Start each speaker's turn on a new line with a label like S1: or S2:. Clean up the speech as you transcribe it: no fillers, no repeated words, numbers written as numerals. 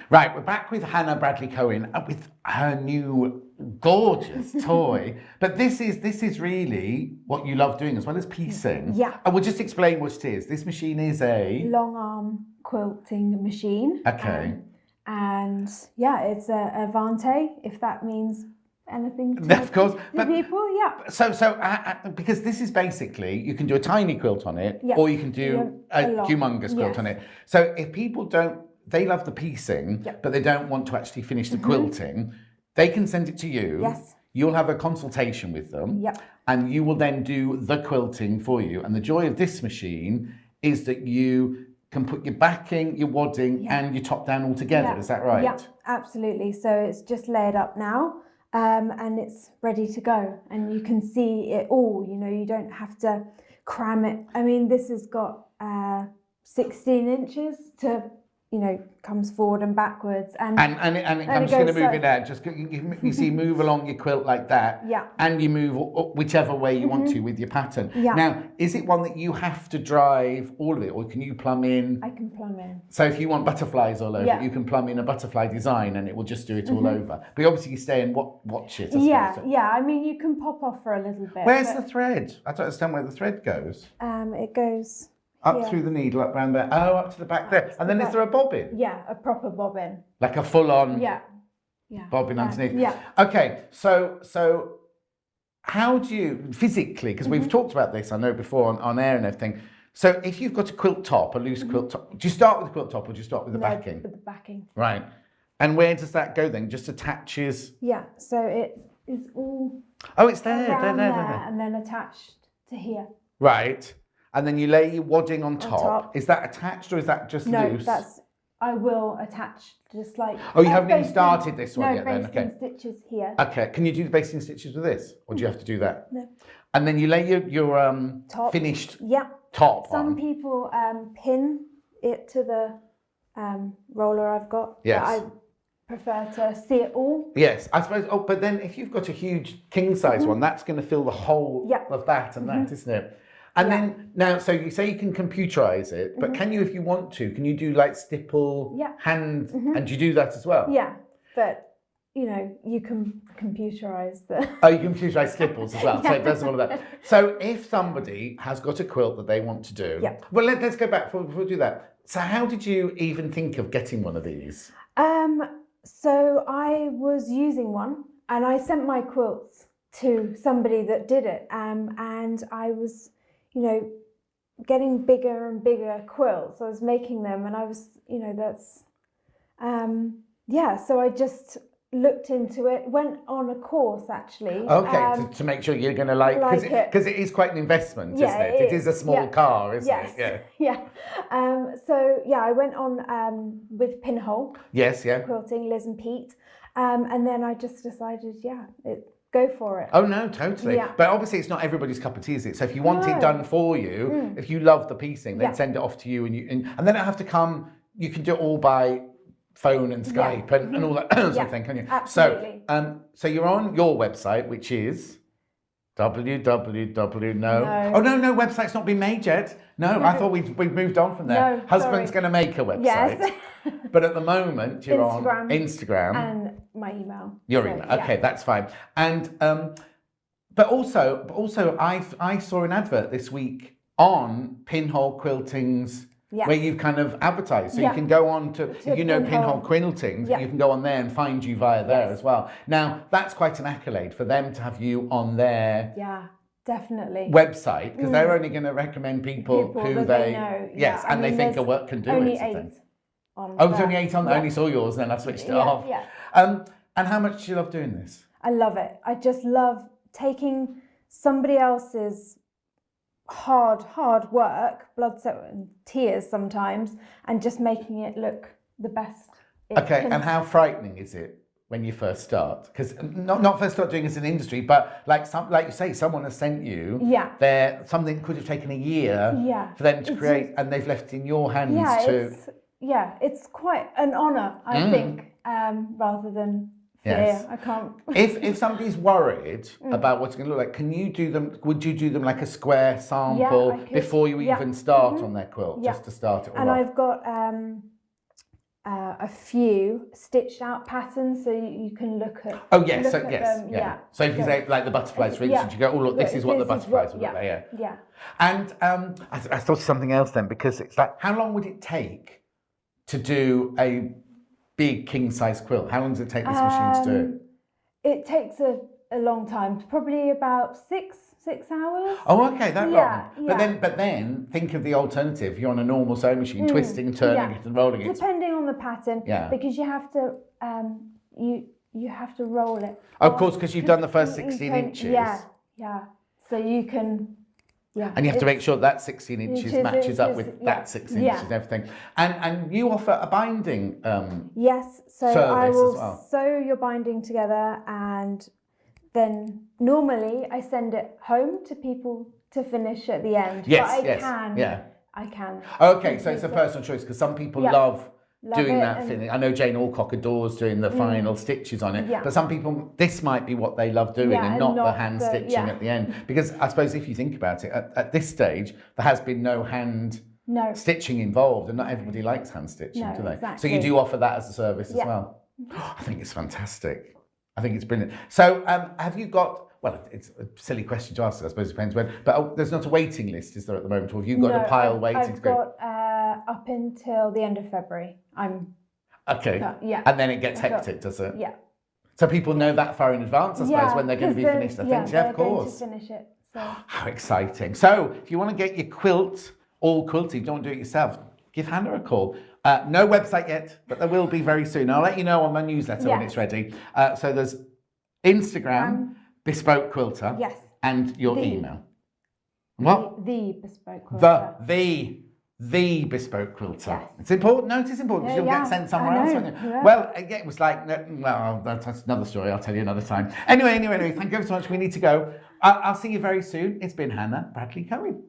S1: Right, we're back with Hannah Bradley-Cohen with her new gorgeous toy. But this is really what you love doing as well as piecing.
S2: Yeah.
S1: And we'll just explain what it is. This machine is a
S2: long arm quilting machine.
S1: Okay.
S2: And yeah, it's a Vante, if that means anything to
S1: of course,
S2: the people. Yeah.
S1: So because this is basically, you can do a tiny quilt on it,
S2: Yeah.
S1: or you can do a humongous quilt on it. So if people they love the piecing, but they don't want to actually finish the quilting, they can send it to you.
S2: Yes.
S1: You'll have a consultation with them.
S2: Yep.
S1: And you will then do the quilting for you. And the joy of this machine is that you can put your backing, your wadding, and your top down all together.
S2: Yeah.
S1: Is that right?
S2: Yeah, absolutely. So it's just layered up now, and it's ready to go. And you can see it all. You know, you don't have to cram it. I mean, this has got 16 inches to, you know, comes forward and backwards, and
S1: I'm just going to move it out. Just you see, move along your quilt like that, and you move whichever way you want to with your pattern. Now, is it one that you have to drive all of it, or can you plumb in?
S2: I can plumb in.
S1: So if you want butterflies all over, you can plumb in a butterfly design, and it will just do it all over. But obviously, you stay and watch it.
S2: Yeah. I mean, you can pop off for a little bit.
S1: Where's the thread? I don't understand where the thread goes.
S2: It goes
S1: up through the needle, up round there. Oh, up to the back there. And then is there a bobbin?
S2: Yeah, a proper bobbin.
S1: Like a full-on bobbin underneath.
S2: Yeah.
S1: Okay, so how do you, physically, because we've talked about this, I know, before on air and everything. So if you've got a quilt top, a loose quilt top, do you start with the quilt top or do you start with the backing?
S2: With the backing.
S1: Right. And where does that go then? Just attaches?
S2: Yeah, so it is all...
S1: Oh, it's there, there.
S2: And then attached to here.
S1: Right. And then you lay your wadding on top. Is that attached or is that just loose?
S2: No, I will attach just like...
S1: Oh, you haven't even started this one yet then?
S2: Okay. Stitches here.
S1: Okay, can you do the basting stitches with this? Or do you have to do that?
S2: No.
S1: And then you lay your
S2: top.
S1: Finished
S2: top
S1: on.
S2: Some people pin it to the roller I've got.
S1: Yes.
S2: I prefer to see it all.
S1: Yes, I suppose. Oh, but then if you've got a huge king size one, that's going to fill the whole of that and that, isn't it? And then now, so you say you can computerize it, but can you, if you want to, can you do like stipple, hand, and do you do that as well?
S2: Yeah, but you know, you can computerize the...
S1: Oh, you can computerize stipples as well, so it does all of that. So if somebody has got a quilt that they want to do, well, let's go back before we do that. So how did you even think of getting one of these?
S2: So I was using one, and I sent my quilts to somebody that did it, and I was, you know, getting bigger and bigger quilts. I was making them, and I was, you know, that's, so I just looked into it, went on a course actually.
S1: Okay, to make sure you're going to like it. Because it is quite an investment, isn't it? It is a small car, isn't it?
S2: Yeah. I went on with Pinhole.
S1: Yes,
S2: Quilting, Liz and Pete. And then I just decided, go for it.
S1: Oh no, totally. Yeah. But obviously it's not everybody's cup of tea, is it? So if you want it done for you, if you love the piecing, then send it off to you, and then it have to come. You can do it all by phone and Skype and all that sort of thing, can you?
S2: Absolutely.
S1: So you're on your website, which is www. No, website's not been made yet. No, I thought we'd moved on from there.
S2: No,
S1: Husband's going to make a website.
S2: Yes.
S1: But at the moment you're on Instagram
S2: and my email.
S1: Your email. Okay, that's fine. And but also I saw an advert this week on Pinhole Quilting's where you've kind of advertised. So you can go on to Pinhole Quilting, you can go on there and find you via there as well. Now, that's quite an accolade for them to have you on their
S2: definitely
S1: website, because they're only going to recommend people who they know. Yes, and they think a work can do
S2: only
S1: it.
S2: 8 on
S1: there's only 8 on there. I only saw yours and then I switched it off.
S2: Yeah.
S1: And how much do you love doing this?
S2: I love it. I just love taking somebody else's hard work, blood, sweat and tears sometimes, and just making it look the best.
S1: And how frightening is it when you first start? Because not first start doing this in industry, but like you say, someone has sent you something could have taken a year for them to create, and they've left it in your hands
S2: it's quite an honour, I think, rather than fear.
S1: Yes.
S2: I can't.
S1: If somebody's worried about what's going to look like, can you do them? Would you do them like a square sample before you even start on their quilt, just to start it all
S2: and
S1: off?
S2: I've got a few stitched out patterns, so you can look at.
S1: Oh yes,
S2: look
S1: so
S2: at
S1: yes,
S2: them.
S1: yeah. So if you say like the butterflies, for instance, you go, oh look, this is what the butterflies would look like. Yeah.
S2: Yeah.
S1: And I thought of something else then, because it's like, how long would it take to do a big king size quilt? How long does it take this machine to do it?
S2: It takes a long time, probably about six hours.
S1: Oh, okay, that long.
S2: Yeah.
S1: But then think of the alternative. You're on a normal sewing machine, twisting and turning it and rolling it.
S2: Depending on the pattern, because you have to you have to roll it.
S1: Of course, because you've done the first 16 inches.
S2: Yeah. So you can. Yeah.
S1: And you have to make sure that 16 inches matches up with that 16 inches and everything. And you offer a binding
S2: yes, so
S1: service
S2: I will
S1: as well.
S2: sew your binding together, and then normally I send it home to people to finish at the end.
S1: Yes,
S2: but I can.
S1: Okay, so it's a personal choice, because some people love doing that thing. I know Jane Alcock adores doing the final stitches on it, but some people, this might be what they love doing and not the hand stitching at the end. Because I suppose if you think about it, at this stage, there has been no hand stitching involved, and not everybody likes hand stitching, do they?
S2: Exactly.
S1: So you do offer that as a service as well. I think it's fantastic. I think it's brilliant. So have you got, well, it's a silly question to ask, I suppose it depends when, but there's not a waiting list, is there, at the moment? Or have you got a pile waiting?
S2: I've got up until the end of February.
S1: Okay. And then it gets hectic, does it?
S2: Yeah.
S1: So people know that far in advance, I suppose, when they're going to be finished, I think. Yeah, of course.
S2: Going to finish it. So.
S1: How exciting. So if you want to get your quilt all quilted, don't do it yourself, give Hannah a call. No website yet, but there will be very soon. I'll let you know on my newsletter when it's ready. So there's Instagram, Bespoke Quilter, and your email. What?
S2: The Bespoke Quilter.
S1: The Bespoke Quilter.
S2: Yes.
S1: It's important. No, it is important, because you'll get sent somewhere else, won't you?
S2: Yeah.
S1: Well, it was like, well, that's another story. I'll tell you another time. Anyway, thank you so much. We need to go. I'll see you very soon. It's been Hannah Bradley-Cohen.